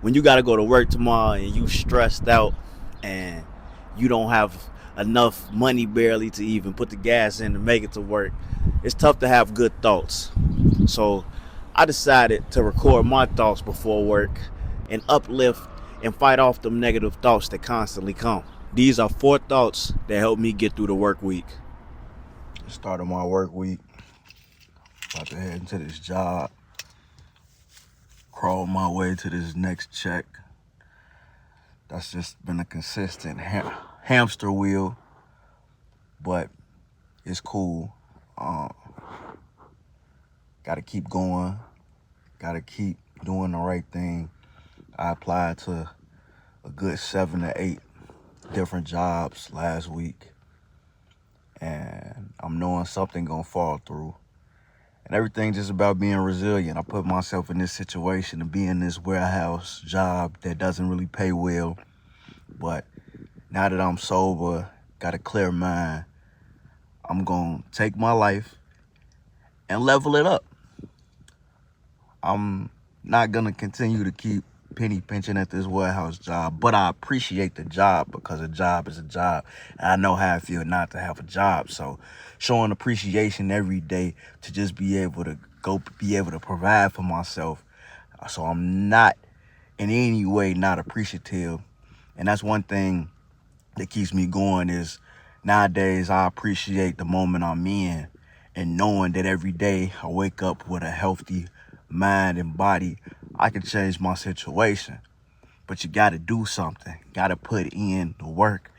When you got to go to work tomorrow and you stressed out and you don't have enough money barely to even put the gas in to make it to work, it's tough to have good thoughts. So I decided to record my thoughts before work and uplift and fight off them negative thoughts that constantly come. These are 4 thoughts that help me get through the work week. Started my work week, about to head into this job, crawl my way to this next check. That's just been a consistent hamster wheel, but it's cool. Gotta keep going, gotta keep doing the right thing. I applied to a good 7 to 8 different jobs last week, and I'm knowing something gonna fall through. And everything just about being resilient. I put myself in this situation to be in this warehouse job that doesn't really pay well. But now that I'm sober, got a clear mind, I'm gonna take my life and level it up. I'm not gonna continue to keep penny pinching at this warehouse job, but I appreciate the job because a job is a job. And I know how I feel not to have a job. So showing appreciation every day to just be able to provide for myself. So I'm not in any way not appreciative. And that's one thing that keeps me going is nowadays I appreciate the moment I'm in and knowing that every day I wake up with a healthy mind and body, I can change my situation. But you got to do something. Got to put in the work.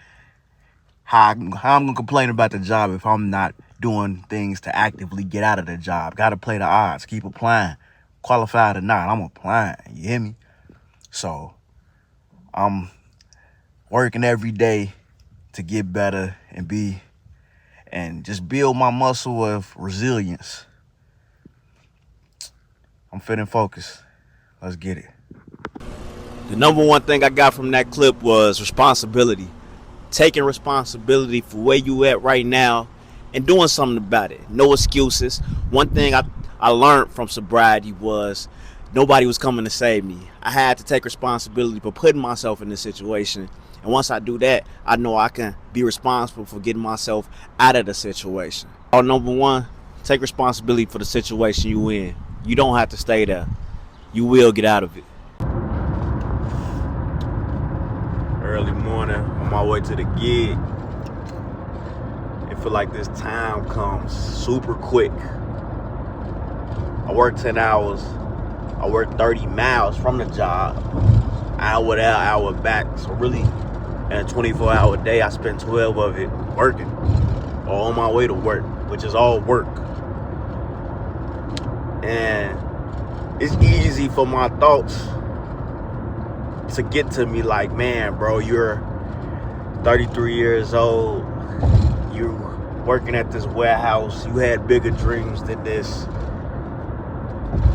How I'm going to complain about the job if I'm not doing things to actively get out of the job? Got to play the odds. Keep applying. Qualified or not, I'm applying. You hear me? So I'm working every day to get better and just build my muscle of resilience. I'm feeling focused. Let's get it. The number one thing I got from that clip was responsibility. Taking responsibility for where you at right now and doing something about it. No excuses. One thing I learned from sobriety was nobody was coming to save me. I had to take responsibility for putting myself in this situation. And once I do that, I know I can be responsible for getting myself out of the situation. Number one, take responsibility for the situation you in. You don't have to stay there. You will get out of it. Early morning, on my way to the gig. It feel like this time comes super quick. I work 10 hours. I work 30 miles from the job. Hour there, hour back. So really, in a 24-hour day, I spend 12 of it working or on my way to work, which is all work. And it's easy for my thoughts to get to me like, man, bro, you're 33 years old. You're working at this warehouse. You had bigger dreams than this.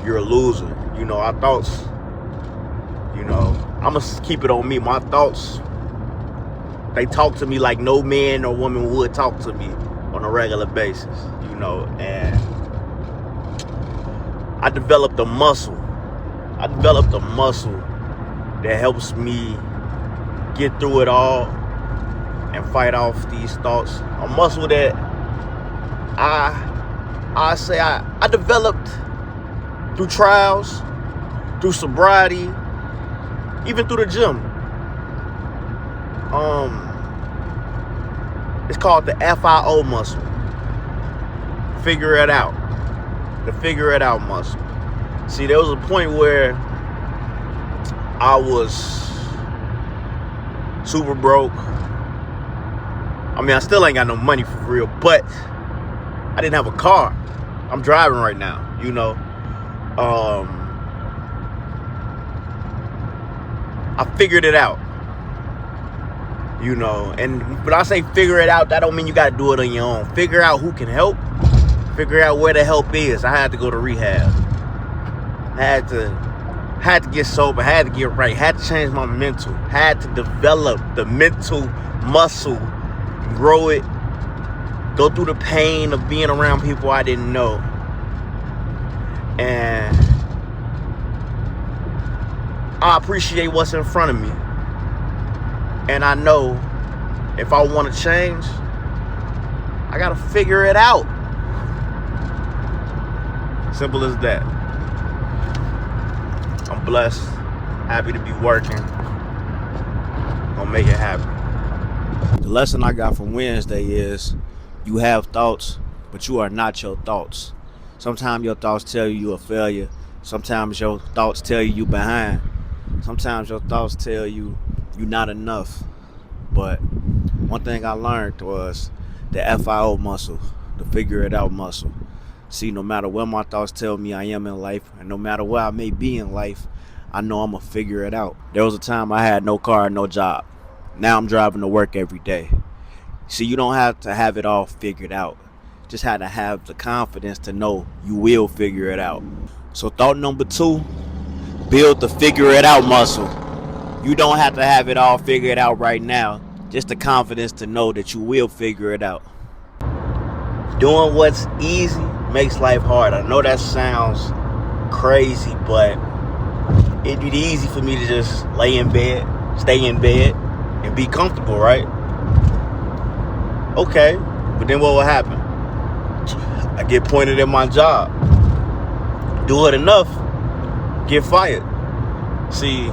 You're a loser. Our thoughts, I'm going to keep it on me. My thoughts, they talk to me like no man or woman would talk to me on a regular basis, and I developed a muscle. That helps me get through it all and fight off these thoughts. A muscle that I developed through trials, through sobriety, even through the gym. It's called the FIO muscle. Figure it out. The figure it out muscle. See, there was a point where I was super broke. I mean, I still ain't got no money for real, but I didn't have a car. I'm driving right now, I figured it out, and when I say figure it out, that don't mean you got to do it on your own. Figure out who can help. Figure out where the help is. I had to go to rehab. Had to get sober, had to get right, had to change my mental, had to develop the mental muscle, grow it, go through the pain of being around people I didn't know. And I appreciate what's in front of me. And I know if I want to change, I got to figure it out. Simple as that. I'm blessed, happy to be working. Gonna make it happen. The lesson I got from Wednesday is you have thoughts, but you are not your thoughts. Sometimes your thoughts tell you you're a failure. Sometimes your thoughts tell you you're behind. Sometimes your thoughts tell you you're not enough. But one thing I learned was the FIO muscle, the figure it out muscle. See, no matter what my thoughts tell me I am in life, and no matter where I may be in life, I know I'm going to figure it out. There was a time I had no car, no job. Now I'm driving to work every day. See, you don't have to have it all figured out. Just have to have the confidence to know you will figure it out. So thought number 2, build the figure it out muscle. You don't have to have it all figured out right now. Just the confidence to know that you will figure it out. Doing what's easy makes life hard. I know that sounds crazy, but it'd be easy for me to just lay in bed, stay in bed, and be comfortable, right? Okay, but then what will happen? I get pointed at my job. Do it enough, get fired. See,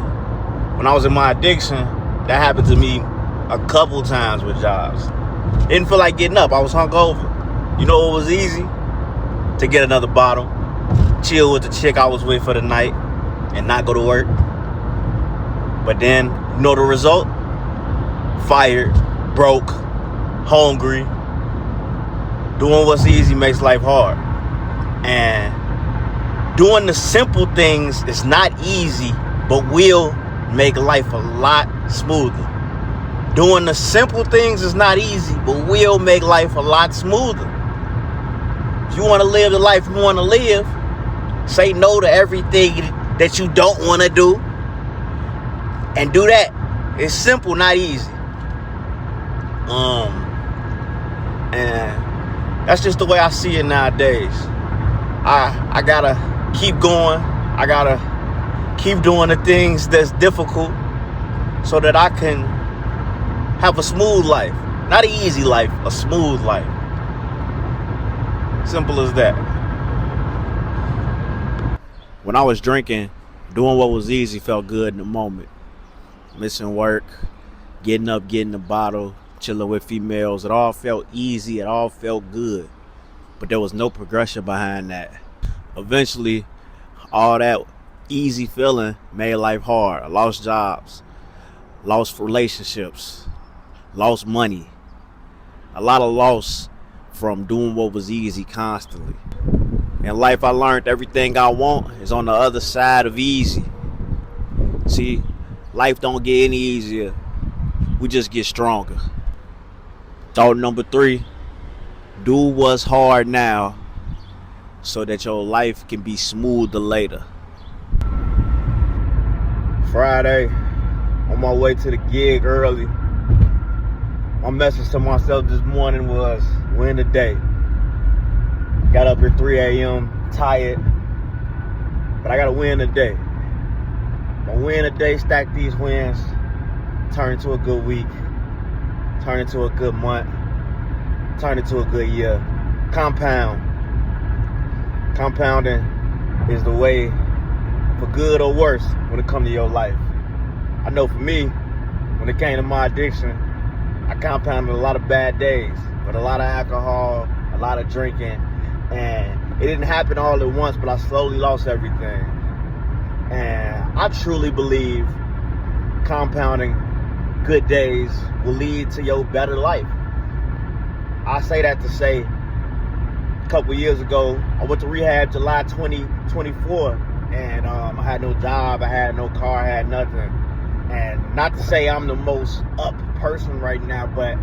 when I was in my addiction, that happened to me a couple times with jobs. Didn't feel like getting up. I was hungover. You know what was easy? To get another bottle, chill with the chick I was with for the night, and not go to work. But then, you know the result? Fired, broke, hungry. Doing what's easy makes life hard. And doing the simple things is not easy, but will make life a lot smoother. Doing the simple things is not easy, but will make life a lot smoother. If you want to live the life you want to live, say no to everything that you don't want to do, and do that. It's simple, not easy. And that's just the way I see it nowadays. I gotta keep going. I gotta keep doing the things that's difficult so that I can have a smooth life. Not an easy life, a smooth life. Simple as that. When I was drinking, doing what was easy felt good in the moment. Missing work, getting up, getting the bottle, chilling with females. It all felt easy. It all felt good. But there was no progression behind that. Eventually, all that easy feeling made life hard. I lost jobs, lost relationships, lost money. A lot of loss from doing what was easy constantly. In life, I learned everything I want is on the other side of easy. See, life don't get any easier. We just get stronger. Thought number 3, do what's hard now so that your life can be smoother later. Friday, on my way to the gig early. My message to myself this morning was, win the day. Got up at 3 a.m., tired, but I got to win the day. I win the day, stack these wins, turn into a good week, turn into a good month, turn into a good year. Compound. Compounding is the way, for good or worse, when it comes to your life. I know for me, when it came to my addiction, I compounded a lot of bad days with a lot of alcohol, a lot of drinking, and it didn't happen all at once, but I slowly lost everything. And I truly believe compounding good days will lead to your better life. I say that to say, a couple years ago, I went to rehab July 2024, and I had no job, I had no car, I had nothing. And not to say I'm the most up person right now, but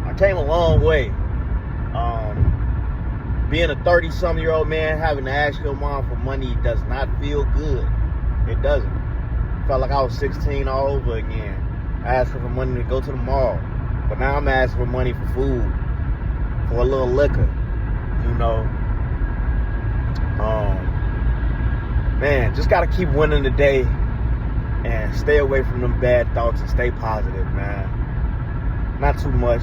I came a long way. Being a 30-some-year-old man, having to ask your mom for money does not feel good. It doesn't. Felt like I was 16 all over again. Asking for money to go to the mall. But now I'm asking for money for food, for a little liquor, you know. Man, just gotta keep winning the day and stay away from them bad thoughts and stay positive, man. Not too much.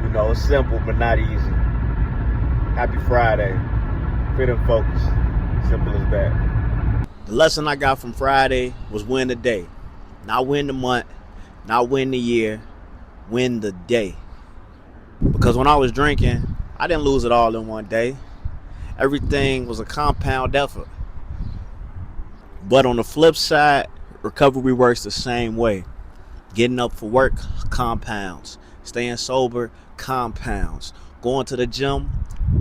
You know, it's simple but not easy. Happy Friday. Fit and focus. Simple as that. The lesson I got from Friday was win the day. Not win the month, not win the year, win the day. Because when I was drinking, I didn't lose it all in one day. Everything was a compound effort. But on the flip side, recovery works the same way. Getting up for work compounds. Staying sober compounds. Going to the gym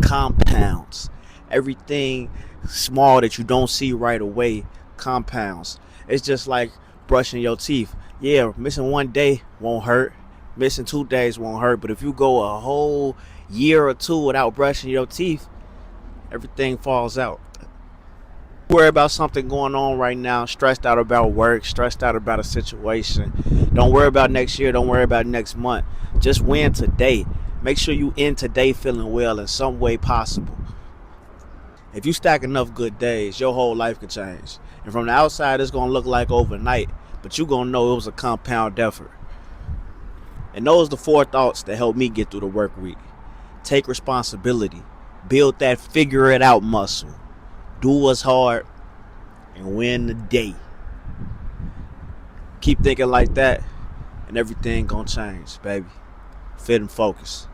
compounds. Everything small that you don't see right away compounds. It's just like brushing your teeth. Yeah, missing one day won't hurt. Missing 2 days won't hurt. But if you go a whole year or two without brushing your teeth, everything falls out. Worry about something going on right now, stressed out about work, stressed out about a situation. Don't worry about next year, don't worry about next month. Just win today. Make sure you end today feeling well in some way possible. If you stack enough good days, your whole life could change. And from the outside, it's going to look like overnight, but you're going to know it was a compound effort. And those are the 4 thoughts that help me get through the work week. Take responsibility. Build that figure it out muscle. Do what's hard and win the day. Keep thinking like that and everything gonna change, baby. Fit and focus.